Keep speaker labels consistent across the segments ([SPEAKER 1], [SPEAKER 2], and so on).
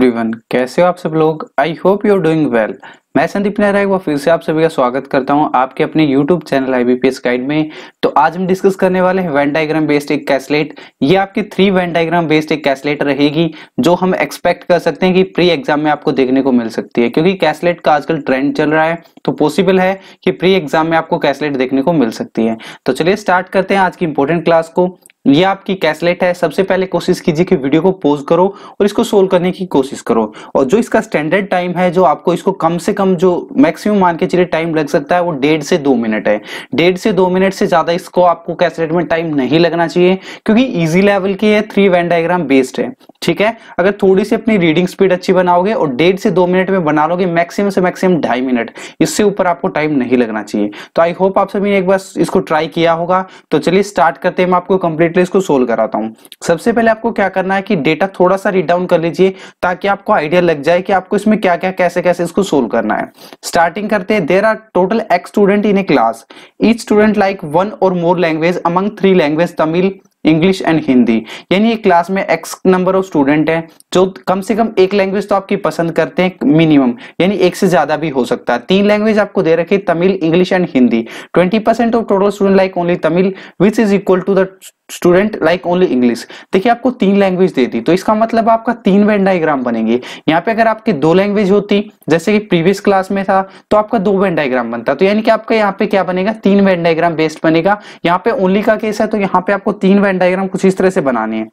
[SPEAKER 1] Everyone, कैसे हो आप सब लोग। I hope you are doing well. मैं संदीप नेहरा एक बार फिर से आप सभी का स्वागत करता हूं आपके अपने यूट्यूब चैनल आईबीपीएस गाइड में। तो आज हम डिस्कस करने वाले हैं वेन डायग्राम बेस्ड एक कैसलेट। ये आपकी 3 वेन डायग्राम बेस्ड एक कैसलेट रहेगी जो हम एक्सपेक्ट कर सकते हैं कि प्री एग्जाम में आपको देखने को मिल सकती है, क्योंकि कैसलेट का आजकल ट्रेंड चल रहा है तो पॉसिबल है कि प्री एग्जाम में आपको कैसलेट देखने को मिल सकती है। तो चलिए स्टार्ट करते हैं आज की इंपॉर्टेंट क्लास को। ये आपकी कैसलेट है। सबसे पहले कोशिश कीजिए कि वीडियो को पॉज करो और इसको सोल्व करने की कोशिश करो। और जो इसका स्टैंडर्ड टाइम है, जो आपको इसको कम से कम जो मैक्सिमम मान के चलिए टाइम लग सकता है, वो 1.5 से 2 मिनट है। 1.5 से 2 मिनट से ज्यादा इसको आपको कैसलेट में टाइम नहीं लगना चाहिए, क्योंकि इजी लेवल की है, 3 वेन डायग्राम बेस्ड है। ठीक है, अगर थोड़ी सी अपनी रीडिंग स्पीड अच्छी बनाओगे और 1.5 से 2 मिनट में बना लोगे, मैक्सिमम से मैक्सिमम 2.5 मिनट, इससे ऊपर आपको टाइम नहीं लगना चाहिए। तो आई होप आप सभी ने एक बार इसको ट्राई किया होगा। तो चलिए स्टार्ट करते हैं, मैं आपको कंप्लीटली इसको सोल्व कराता हूं। सबसे पहले आपको क्या करना है कि डेटा थोड़ा सा रीड डाउन कर लीजिए, ताकि आपको आइडिया लग जाए कि आपको इसमें क्या क्या कैसे कैसे इसको सोल्व करना है। स्टार्टिंग करते हैं। There are total x student in a class, each student like 1 or more language among 3 language Tamil, English and Hindi. यानी एक क्लास में x नंबर ऑफ स्टूडेंट है जो कम से कम एक लैंग्वेज तो आपकी पसंद करते हैं मिनिमम, यानी एक से ज्यादा भी हो सकता है। 3 लैंग्वेज आपको दे रखे, Tamil, English and Hindi. 20% of total student like only Tamil which is equal to the student like only English. देखिए आपको 3 लैंग्वेज दे दी, तो इसका मतलब आपका 3 वेन डायग्राम बनेंगे। यहाँ पे अगर आपकी 2 लैंग्वेज होती, जैसे कि प्रीवियस क्लास में था, तो आपका 2 वेन डायग्राम बनता। तो यानी कि आपका यहाँ पे क्या बनेगा, 3 वेन डायग्राम बेस्ड बनेगा। यहाँ पे ओनली का केस है, तो यहाँ पे आपको 3 वेन डायग्राम कुछ इस तरह से बनाने हैं।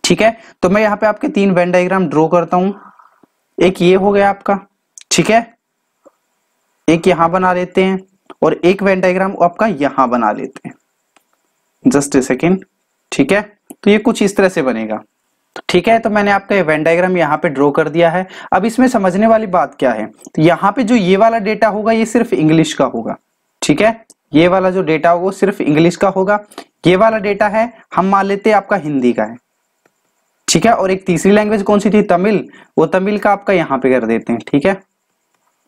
[SPEAKER 1] ठीक है, तो मैं यहाँ पे आपके 3 वेन डायग्राम ड्रॉ करता हूं। एक ये हो गया आपका, ठीक है, एक यहां बना लेते हैं और एक वेन डायग्राम आपका यहां बना लेते हैं। Just a second. ठीक है, तो ये कुछ इस तरह से बनेगा। ठीक है, तो मैंने आपका वेन डायग्राम यहाँ पे ड्रॉ कर दिया है। अब इसमें समझने वाली बात क्या है, तो यहाँ पे जो ये वाला डेटा होगा ये सिर्फ इंग्लिश का होगा। ठीक है, ये वाला जो डेटा होगा वो सिर्फ इंग्लिश का होगा। ये वाला डेटा है, हम मान लेते हैं आपका हिंदी का है। ठीक है, और एक तीसरी लैंग्वेज कौन सी थी, तमिल, वो तमिल का आपका यहाँ पे कर देते हैं। ठीक है,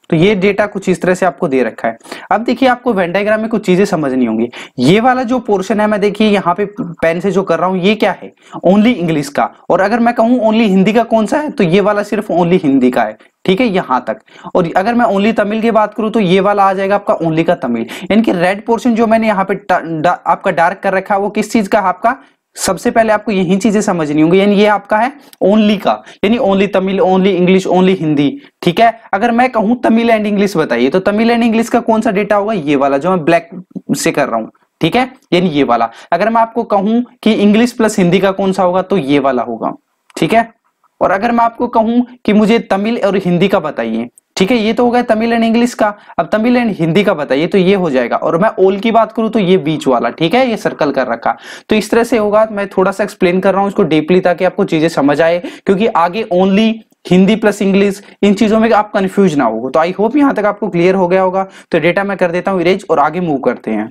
[SPEAKER 1] तो ये डेटा कुछ इस तरह से आपको दे रखा है। अब देखिए आपको वेन डायग्राम में कुछ चीजें समझनी होंगी। ये वाला जो पोर्शन है, मैं देखिए यहाँ पे पेन से जो कर रहा हूं, ये क्या है, ओनली इंग्लिश का। और अगर मैं कहूं ओनली हिंदी का कौन सा है, तो ये वाला सिर्फ ओनली हिंदी का है। ठीक है, यहां तक। और अगर मैं ओनली तमिल की बात करूं, तो ये वाला आ जाएगा आपका ओनली का तमिल। यानी कि रेड पोर्शन जो मैंने यहाँ पे आपका डार्क कर रखा है, वो किस चीज का है आपका, सबसे पहले आपको यही चीजें समझनी होंगी। यानी ये आपका है ओनली का, यानी only Tamil, only English, only Hindi. ठीक है, अगर मैं कहूं तमिल एंड इंग्लिश बताइए, तो तमिल एंड इंग्लिश का कौन सा डेटा होगा, ये वाला जो मैं ब्लैक से कर रहा हूं। ठीक है, यानी ये वाला। अगर मैं आपको कहूं कि इंग्लिश प्लस हिंदी का कौन सा होगा, तो ये वाला होगा। ठीक है, और अगर मैं आपको कहूं कि मुझे तमिल और हिंदी का बताइए, ठीक है, ये तो होगा तमिल एंड इंग्लिश का। अब तमिल एंड हिंदी का बताइए, तो ये हो जाएगा। और मैं ऑल की बात करूं, तो ये बीच वाला, ठीक है, ये सर्कल कर रखा। तो इस तरह से होगा। मैं थोड़ा सा एक्सप्लेन कर रहा हूं इसको डीपली, ताकि आपको चीजें समझ आए, क्योंकि आगे ओनली हिंदी प्लस इंग्लिश, इन चीजों में आप कंफ्यूज ना हो। तो आई होप यहां तक आपको क्लियर हो गया होगा। तो डेटा मैं कर देता हूं इरेज और आगे मूव करते हैं।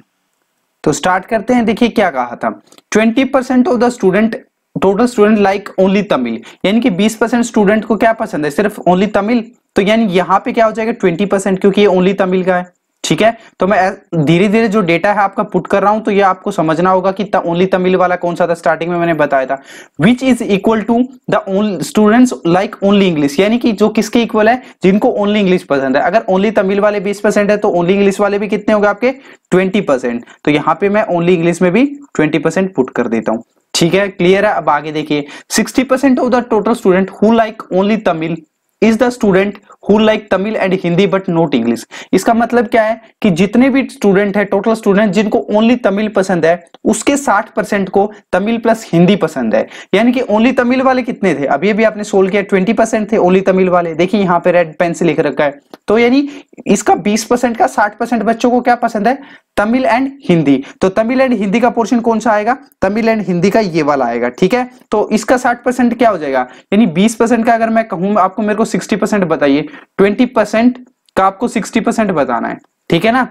[SPEAKER 1] तो स्टार्ट करते हैं। देखिए क्या कहा था, 20% of the student, total student like only Tamil. यानी कि 20% स्टूडेंट को क्या पसंद है, सिर्फ ओनली तमिल। तो यानी यहां पे क्या हो जाएगा 20%, क्योंकि ये ओनली तमिल का है। ठीक है, तो मैं धीरे धीरे जो डेटा है आपका पुट कर रहा हूं, तो ये आपको समझना होगा कि ओनली तमिल वाला कौन सा था। स्टार्टिंग में मैंने बताया था which is equal to the students like only English, यानी कि जो किसके इक्वल है, जिनको ओनली इंग्लिश पसंद है। अगर ओनली तमिल वाले 20% है, तो ओनली इंग्लिश वाले भी कितने होंगे आपके, 20%। तो यहां पे मैं ओनली इंग्लिश में भी 20% पुट कर देता हूं। ठीक है, क्लियर है। अब आगे देखिए, 60% of the total student who like only Tamil is the student who like Tamil and Hindi but not English. इसका मतलब क्या है कि जितने भी स्टूडेंट है, टोटल स्टूडेंट जिनको ओनली तमिल पसंद है, उसके 60% को तमिल प्लस हिंदी पसंद है। यानी कि ओनली तमिल वाले कितने थे, अभी भी आपने सोल्व किया, 20% थे ओनली तमिल वाले। देखिए यहाँ पे रेड पेन से लिख रखा है। तो यानी इसका 20% का 60% बच्चों को क्या पसंद है, तमिल एंड हिंदी। तो तमिल एंड हिंदी का पोर्शन कौन सा आएगा, तमिल एंड हिंदी का ये वाला आएगा। ठीक है, तो इसका 60% क्या हो जाएगा, यानी 20% का अगर मैं कहूं आपको, मेरे को 60% बताइए, 20% का आपको 60% बताना है। ठीक है ना,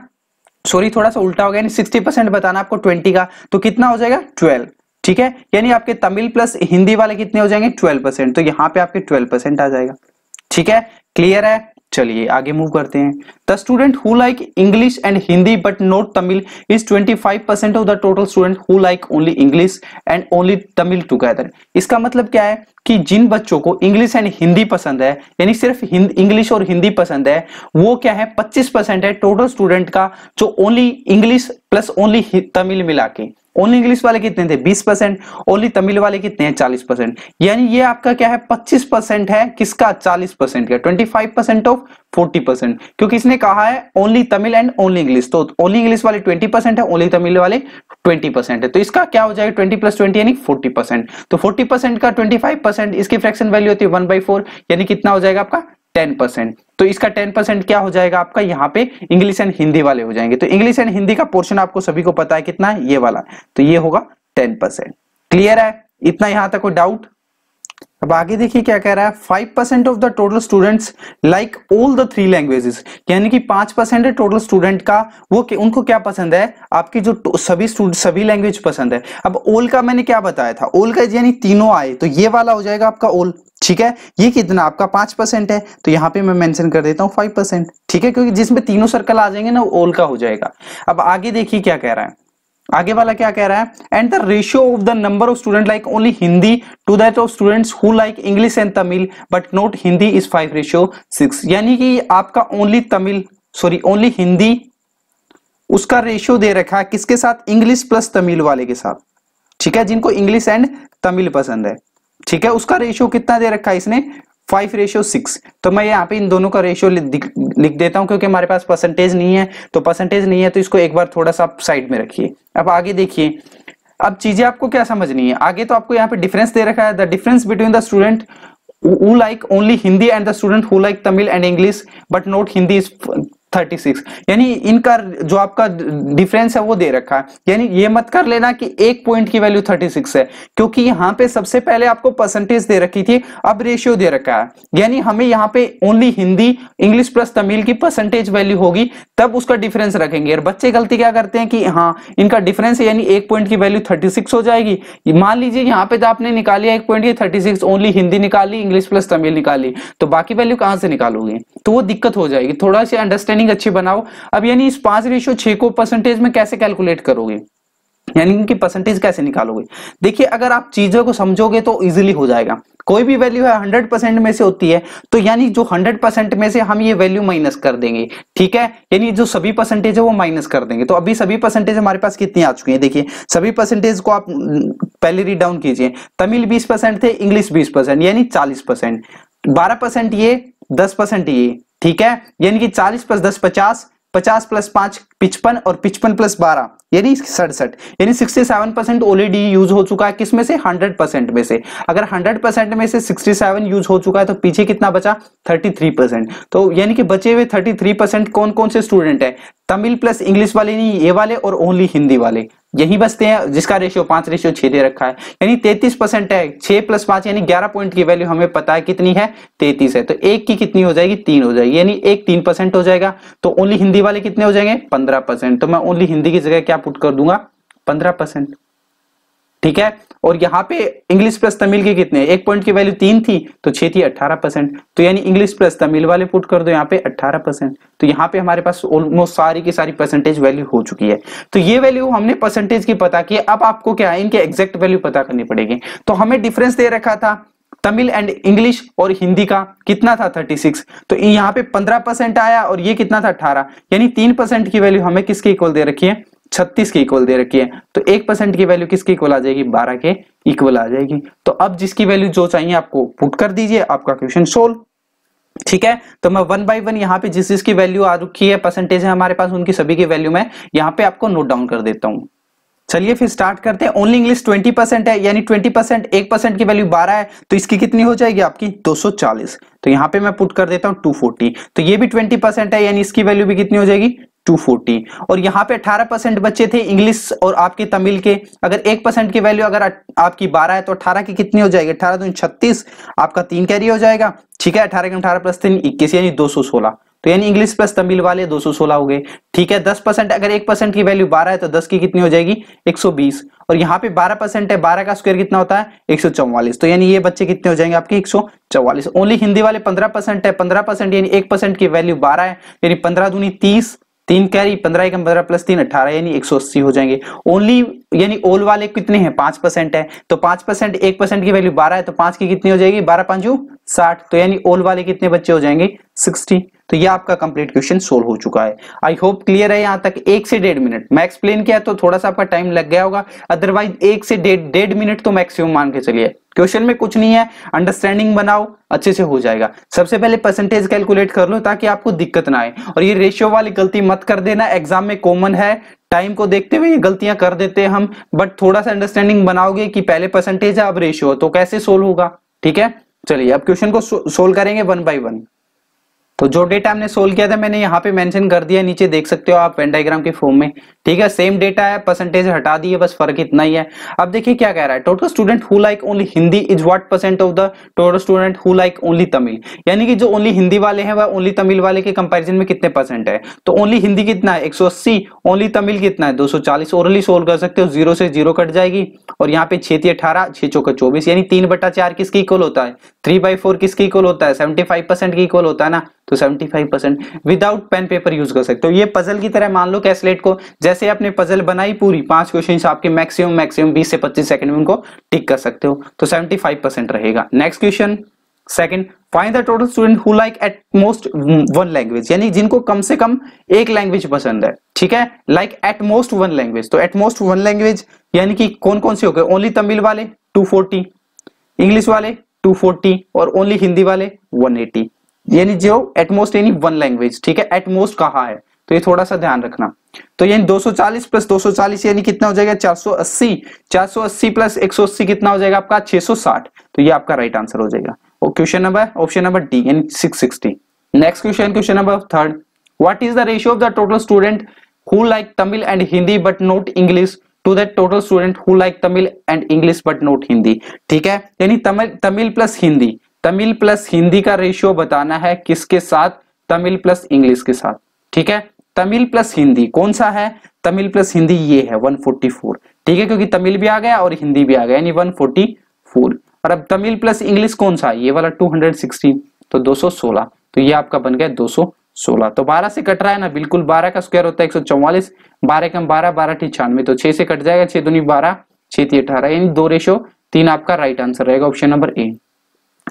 [SPEAKER 1] सॉरी थोड़ा सा उल्टा हो गया, यानी 60% बताना आपको 20 का, तो कितना हो जाएगा 12। ठीक है, यानी आपके तमिल प्लस हिंदी वाले कितने हो जाएंगे 12%। तो यहां पे आपके 12% आ जाएगा। ठीक है, क्लियर है। चलिए आगे मूव करते हैं। The student who like English and Hindi but not Tamil is 25% of the total student who like only English and only Tamil together. इसका मतलब क्या है कि जिन बच्चों को इंग्लिश एंड हिंदी पसंद है, यानी सिर्फ इंग्लिश और हिंदी पसंद है, वो क्या है 25% है टोटल स्टूडेंट का, जो only English plus only Tamil मिला के। ओनली इंग्लिश वाले कितने थे 20%, ओनली तमिल वाले कितने हैं 40%। यानी ये आपका क्या है 25% है किसका 40% का, 25% ऑफ 40%, क्योंकि इसने कहा है only Tamil and only English, तो ओनली इंग्लिश वाले 20% है, ओनली तमिल वाले 20% है। तो इसका क्या हो जाएगा 20 + 20 यानी 40%। तो 40% का 25%, इसकी फ्रैक्शन वैल्यू होती है 1/4, यानी कितना हो जाएगा आपका 10%। तो इसका 10% क्या हो जाएगा आपका यहाँ पे इंग्लिश एंड हिंदी वाले हो जाएंगे। तो इंग्लिश एंड हिंदी का पोर्शन आपको सभी को पता है कितना है, ये वाला, तो ये होगा 10%। क्लियर है इतना, यहां तक कोई डाउट? अब आगे देखिए क्या कह रहा है, 5% of the total students like all the 3 languages, यानी कि 5% है टोटल स्टूडेंट का, वो उनको क्या पसंद है, आपकी जो सभी लैंग्वेज पसंद है। अब ऑल का मैंने क्या बताया था, ऑल का यानी तीनों आए, तो ये वाला हो जाएगा आपका ऑल। ठीक है, ये कितना आपका 5% है, तो यहाँ पे मैं मेंशन कर देता हूँ 5%। ठीक है, क्योंकि जिसमें तीनों सर्कल आ जाएंगे ना वो ऑल का हो जाएगा। अब आगे देखिए क्या कह रहा है, आगे वाला क्या कह रहा है, and the ratio of the number of student like only Hindi to that of students who like English and Tamil but not Hindi is 5:6। यानी कि आपका ओनली हिंदी, उसका रेशियो दे रखा है किसके साथ, इंग्लिश प्लस तमिल वाले के साथ। ठीक है, जिनको इंग्लिश एंड तमिल पसंद है। ठीक है, उसका रेशियो कितना दे रखा है इसने 5:6। तो मैं यहाँ पे इन दोनों का रेशियो लिख देता हूं, क्योंकि हमारे पास परसेंटेज नहीं है, तो परसेंटेज नहीं है तो इसको एक बार थोड़ा सा साइड में रखिए। अब आगे देखिए, अब चीजें आपको क्या समझनी है। आगे तो आपको यहाँ पे डिफरेंस दे रखा है, the difference between the student who like only Hindi and the student who like Tamil and English but not Hindi is 36। यानी इनका जो आपका डिफरेंस है वो दे रखा है। यानी ये मत कर लेना कि एक पॉइंट की वैल्यू 36 है, क्योंकि यहाँ पे सबसे पहले आपको परसेंटेज दे रखी थी, अब रेशियो दे रखा है। यानी हमें यहाँ पे only Hindi English plus Tamil की परसेंटेज वैल्यू होगी, तब उसका डिफरेंस रखेंगे। और बच्चे गलती क्या करते हैं कि हाँ इनका डिफरेंस है, यानी एक पॉइंट की वैल्यू 36 हो जाएगी। मान लीजिए यहाँ पे तो आपने निकाली एक पॉइंट की 36, ओनली हिंदी निकाली, इंग्लिश प्लस तमिल निकाली, तो बाकी वैल्यू कहां से निकालोगे, तो वो दिक्कत हो जाएगी। थोड़ा सी अंडरस्टैंडिंग अच्छी बनाओ। अब यानी इस 5:6 को परसेंटेज में कैसे कैलकुलेट करोगे, यानी इनकी परसेंटेज कैसे निकालोगे। देखिए अगर आप चीजों को समझोगे तो इजीली हो जाएगा। कोई भी वैल्यू है 100% में से होती है, तो यानी जो 100% में से हम ये वैल्यू माइनस कर देंगे। ठीक है, यानी जो सभी परसेंटेज है वो माइनस कर देंगे। तो अभी सभी परसेंटेज हमारे पास कितनी आ चुकी है, देखिए सभी परसेंटेज को आप पहले रीड डाउन कीजिए। तमिल 20% थे, इंग्लिश 20% यानी 40%, 12% ये, 10% ये। ठीक है, यानी कि 40 + 10 50, 50 + 5 55 और 55 + 12 यानी 67, यानी 67% ऑलरेडी यूज हो चुका है। किसमें से 100% में से। अगर 100% में से 67 यूज हो चुका है तो पीछे कितना बचा 33%। तो यानी कि बचे हुए 33% कौन कौन से स्टूडेंट है, तमिल प्लस इंग्लिश वाले नहीं, ये वाले और ओनली हिंदी वाले, यही बचते हैं, जिसका रेशियो 5:6 दे रखा है। यानी 33% है, 6 + 5 यानी 11 पॉइंट की वैल्यू हमें पता है कितनी है 33 है। तो एक की कितनी हो जाएगी 3 हो जाएगी, यानी एक 3% हो जाएगा। तो ओनली हिंदी वाले कितने हो जाएंगे 15%। तो मैं ओनली हिंदी की जगह क्या पुट कर दूंगा 15%। ठीक है, और यहाँ पे इंग्लिश प्लस तमिल के कितने, एक पॉइंट की वैल्यू 3 थी तो 6 थी 18%। तो यानी इंग्लिश प्लस तमिल वाले पुट कर दो यहाँ पे 18%। तो यहाँ पे हमारे पास ऑलमोस्ट सारी की सारी परसेंटेज वैल्यू हो चुकी है। तो ये वैल्यू हमने परसेंटेज की पता की। अब आपको क्या है इनके एग्जैक्ट वैल्यू पता करनी पड़ेगी। तो हमें डिफरेंस दे रखा था तमिल एंड इंग्लिश और हिंदी का कितना था 36, तो यहाँ पे 15% आया और ये कितना था 18, यानी 3% की वैल्यू हमें किसके इक्वल दे रखी है 36 के इक्वल दे रखी है। तो 1% की वैल्यू किसके इक्वल आ जाएगी 12 के इक्वल आ जाएगी। तो अब जिसकी वैल्यू जो चाहिए आपको पुट कर दीजिए, आपका क्वेश्चन सोल्व। ठीक है, तो मैं 1 बाय 1 यहाँ पे जिस जिसकी वैल्यू आ रखी है परसेंटेज है हमारे पास, उनकी सभी की वैल्यू मैं यहाँ पे आपको नोट डाउन कर देता हूँ। चलिए फिर स्टार्ट करते हैं। ओनली इंग्लिश 20% है, यानी 20%, 1% की वैल्यू 12 है, तो इसकी कितनी हो जाएगी आपकी 240। तो यहाँ पे मैं पुट कर देता हूँ 240। तो ये भी 20% है, यानी इसकी वैल्यू भी कितनी हो जाएगी 240। और यहाँ पे 18% बच्चे थे इंग्लिश और आपके तमिल के। अगर 1% की वैल्यू अगर आपकी 12 है तो 18 की कितनी हो जाएगी 18 दूनी 36, आपका 3 कैरी हो जाएगा। ठीक है, 18 × 18 + 3 21 यानी 216। तो यानी इंग्लिश प्लस तमिल वाले 216 हो गए। ठीक है, 10%, अगर 1% की वैल्यू 12 है तो 10 की कितनी हो जाएगी 120, और यहाँ पे 12% है, 12 का स्क्वायर कितना होता है 144, तो यानी ये बच्चे कितने हो जाएंगे आपके 144। ओनली हिंदी वाले 15% है, 15% यानी 1% की वैल्यू 12 है, यानी 15 दूनी 30, 3 कैरी 15 एकम 15 प्लस 3 18, यानी 180 हो जाएंगे। ओनली यानी ओल वाले कितने हैं 5% है, तो 5% 1% की वैल्यू 12 है, तो 5 की कितनी हो जाएगी 12 5 60, तो यानी ओल वाले कितने बच्चे हो जाएंगे 60। तो ये आपका कंप्लीट क्वेश्चन सोल्व हो चुका है। आई होप क्लियर है। यहां तक 1 से 1.5 मिनट मैं एक्सप्लेन किया तो थोड़ा सा आपका टाइम लग गया होगा, अदरवाइज 1 से 1.5 मिनट तो मैक्सिमम मान के चलिए। क्वेश्चन में कुछ नहीं है, अंडरस्टैंडिंग बनाओ, अच्छे से हो जाएगा। सबसे पहले परसेंटेज कैलकुलेट कर लो ताकि आपको दिक्कत ना आए, और ये रेशियो वाली गलती मत कर देना, एग्जाम में कॉमन है, टाइम को देखते हुए ये गलतियां कर देते हैं हम, बट थोड़ा सा अंडरस्टैंडिंग बनाओगे कि पहले परसेंटेज है अब रेशियो, तो कैसे सोल्व होगा। ठीक है, चलिए अब क्वेश्चन को सोल्व करेंगे 1 बाय 1। तो जो डेटा हमने सोल्व किया था मैंने यहाँ पे मेंशन कर दिया, नीचे देख सकते हो आप वेन डायग्राम के फॉर्म में। ठीक है, सेम डेटा है, परसेंटेज हटा दी है, बस फर्क इतना ही है। अब देखिए क्या कह रहा है, total student who like only Hindi is what percent of the total student who like only Tamil, यानी कि जो ओनली हिंदी वाले हैं वह ओनली तमिल वाले के कंपैरिजन में कितने परसेंट है। तो ओनली हिंदी कितना है 180, ओनली तमिल कितना है 240। ओरली सोल्व कर सकते हो, 0 से 0 कट जाएगी, और यहाँ पे 6 × 18 6 × 4 24, यानी 3/4 किसके इक्वल होता है 3/4 किसके इक्वल होता है 75% के इक्वल होता है ना, तो 75% विदाउट पेन पेपर यूज कर सकते हो। ये पजल की तरह मान लो कैसलेट को, जैसे आपने पजल बनाई पूरी 5 क्वेश्चन आपके मैक्सिमम 20 से 25 सेकंड में उनको टिक कर सकते हो, तो 75% रहेगा। Next question second, find the total student who like at most 1 language, यानी जिनको कम से कम एक लैंग्वेज पसंद है। ठीक है, लाइक एट मोस्ट 1 लैंग्वेज, तो एट मोस्ट 1 लैंग्वेज यानी कि कौन कौन से हो गए, ओनली तमिल वाले 240, इंग्लिश वाले 240, और ओनली हिंदी वाले 180, यानी जो एटमोस्ट यानी 1 लैंग्वेज। ठीक है, एटमोस्ट कहा है, तो ये थोड़ा सा ध्यान रखना। तो यानी 240 प्लस 240 यानी कितना हो जाएगा 480, 480 प्लस 180 कितना हो जाएगा आपका 660, तो ये आपका राइट आंसर हो जाएगा। और question number option number D यानी 660। Next question, question number third, what is the ratio of the total student who like Tamil and Hindi but not English to that total student who like Tamil and English but not Hindi. ठीक है, यानी Tamil plus Hindi, Tamil plus Hindi का ratio बताना है किसके साथ, Tamil plus English के साथ। ठीक है, तमिल प्लस हिंदी कौन सा है, तमिल प्लस हिंदी ये है 144। ठीक है, क्योंकि तमिल भी आ गया और हिंदी भी आ गया यानी 144, और अब तमिल प्लस इंग्लिश कौन सा है ये वाला 216, तो 216, तो ये आपका बन गया 216। तो 12 से कट रहा है ना, बिल्कुल 12 का स्क्वायर होता है 144, 12 कम 12 12 96, तो 6 से कट जाएगा, 6 दूनी 12 6 3 18, यानी 2:3 आपका राइट आंसर रहेगा, ऑप्शन नंबर ए।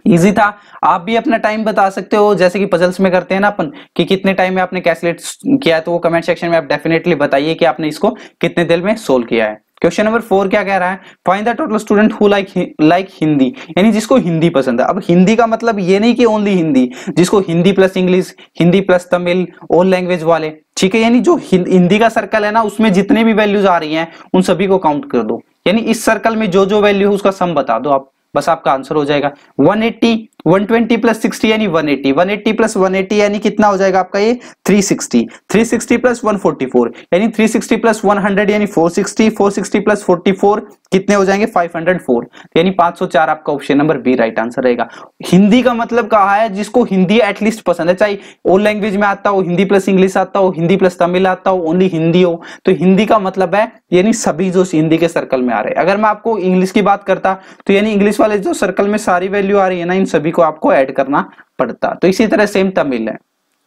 [SPEAKER 1] इजी था, आप भी अपना टाइम बता सकते हो, जैसे कि पजल्स में करते हैं ना अपन कि कितने टाइम में आपने कैलकुलेट किया है, तो वो कमेंट सेक्शन में आप डेफिनेटली बताइए कि आपने इसको कितने देर में सोल्व किया है। क्वेश्चन नंबर 4 क्या कह रहा है, find the total student who like Hindi, यानी जिसको हिंदी पसंद है। अब हिंदी का मतलब ये नहीं कि ओनली हिंदी, जिसको Hindi plus English, Hindi plus Tamil, all language वाले। ठीक है, यानी जो हिंदी का सर्कल है ना उसमें जितने भी वैल्यूज आ रही हैं उन सभी को काउंट कर दो, यानी इस सर्कल में जो जो वैल्यू है उसका सम बता दो आप, बस आपका आंसर हो जाएगा। 180 120 प्लस 60 यानी 180, 180 प्लस 180 यानी कितना हो जाएगा आपका ये 360, 360 प्लस 144 यानी 360 प्लस 100 यानी 460, 460 प्लस 44 कितने हो जाएंगे 504, यानी 504 आपका option number B right answer रहेगा। हिंदी का मतलब कहा है जिसको हिंदी एटलीस्ट पसंद है, चाहे ऑल लैंग्वेज में आता हो, हिंदी प्लस इंग्लिश आता हो, हिंदी प्लस तमिल आता हो, ओनली हिंदी हो, तो हिंदी का मतलब है यानी सभी जो हिंदी के सर्कल में आ रहे हैं। अगर मैं आपको इंग्लिश की बात करता तो यानी इंग्लिश वाले जो सर्कल में सारी वैल्यू आ रही है ना इन सभी को आपको ऐड करना पड़ता, तो इसी तरह सेम तमिल है।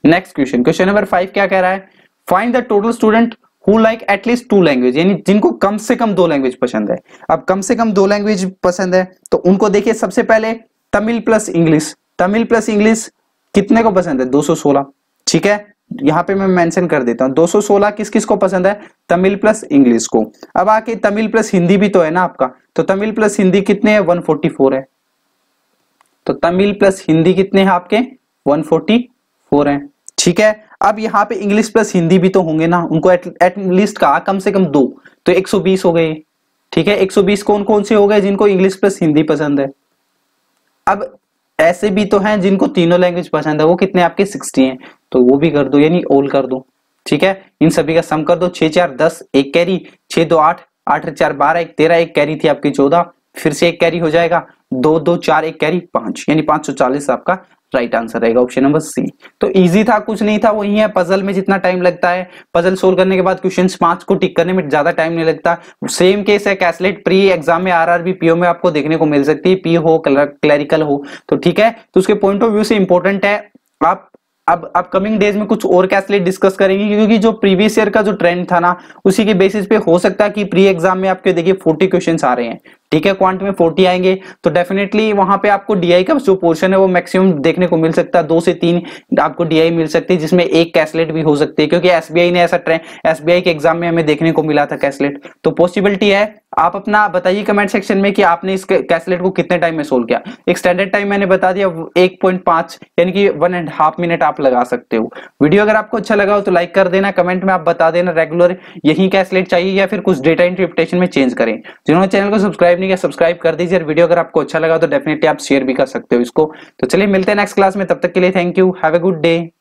[SPEAKER 1] नेक्स्ट क्वेश्चन, क्वेश्चन नंबर 5 क्या कह रहा है, find the total student who like at least 2 language, यानी जिनको कम से कम 2 लैंग्वेज पसंद है। अब कम से कम 2 लैंग्वेज पसंद है तो उनको देखिए, सबसे पहले Tamil plus English, Tamil plus English कितने को पसंद है 216। ठीक है, यहां पे मैं मेंशन कर देता हूं 216 किस किस को पसंद है, तमिल प्लस इंग्लिश को। अब आके तमिल प्लस हिंदी भी तो है ना आपका, तो तमिल प्लस हिंदी कितने हैं 144 है, तो तमिल प्लस हिंदी कितने हैं आपके 144 हैं। ठीक है, अब यहाँ पे इंग्लिश प्लस हिंदी भी तो होंगे ना, उनको एटलीस्ट कहा कम से कम 2, तो 120 हो गए। ठीक है, 120 कौन कौन से हो गए, जिनको इंग्लिश प्लस हिंदी पसंद है। अब ऐसे भी तो हैं जिनको तीनों लैंग्वेज पसंद है, वो कितने आपके 60 हैं, तो वो भी कर दो यानी ऑल कर दो। ठीक है, इन सभी का सम कर दो, 6 4 10, एक कैरी, 6 2 8, 8 4 12, एक 13, एक कैरी थी आपकी 14, फिर से एक कैरी हो जाएगा, 2 2 4 1 कैरी 5 यानी 540 आपका राइट आंसर रहेगा ऑप्शन नंबर सी। तो इजी था, कुछ नहीं था, वही है पजल में जितना टाइम लगता है, पजल सोल्व करने के बाद क्वेश्चंस 5 को टिक करने में ज्यादा टाइम नहीं लगता। सेम केस है कैसलेट प्री एग्जाम में आरआरबी पीओ में आपको देखने को मिल सकती है, पी हो क्लरिकल हो तो ठीक है। तो उसके पॉइंट ऑफ व्यू से इंपॉर्टेंट है। आप अब अपकमिंग डेज में कुछ और कैसलेट डिस्कस करेंगे, क्योंकि जो प्रीवियस ईयर का जो ट्रेंड था ना उसी के बेसिस पे हो सकता है कि प्री एग्जाम में आपके देखिए 40 क्वेश्चंस आ रहे हैं, ठीक है, क्वांट में 40 आएंगे तो डेफिनेटली वहां पे आपको डीआई का जो पोर्शन है वो मैक्सिमम देखने को मिल सकता है, 2 से 3 आपको डीआई मिल सकती है, जिसमें एक कैसलेट भी हो सकती है, क्योंकि एसबीआई ने ऐसा ट्रेंड, एसबीआई के एग्जाम में हमें देखने को मिला था कैसलेट। तो पॉसिबिलिटी है। आप अपना बताइए कमेंट सेक्शन में कि आपने इस कैसलेट को कितने टाइम में सोल्व किया। एक स्टैंडर्ड टाइम मैंने बता दिया 1.5 यानी कि 1.5 मिनट आप लगा सकते हो। वीडियो अगर आपको अच्छा लगा हो तो लाइक कर देना, कमेंट में आप बता देना रेगुलर यही कैसलेट चाहिए या फिर कुछ डेटा इंटरप्रिटेशन में चेंज करें। जिन्होंने चैनल को सब्सक्राइब नहीं किया सब्सक्राइब कर दीजिए, और वीडियो अगर आपको अच्छा लगा तो डेफिनेटली आप शेयर भी कर सकते हो इसको। तो चलिए मिलते हैं नेक्स्ट क्लास में, तब तक के लिए thank you, have a good day.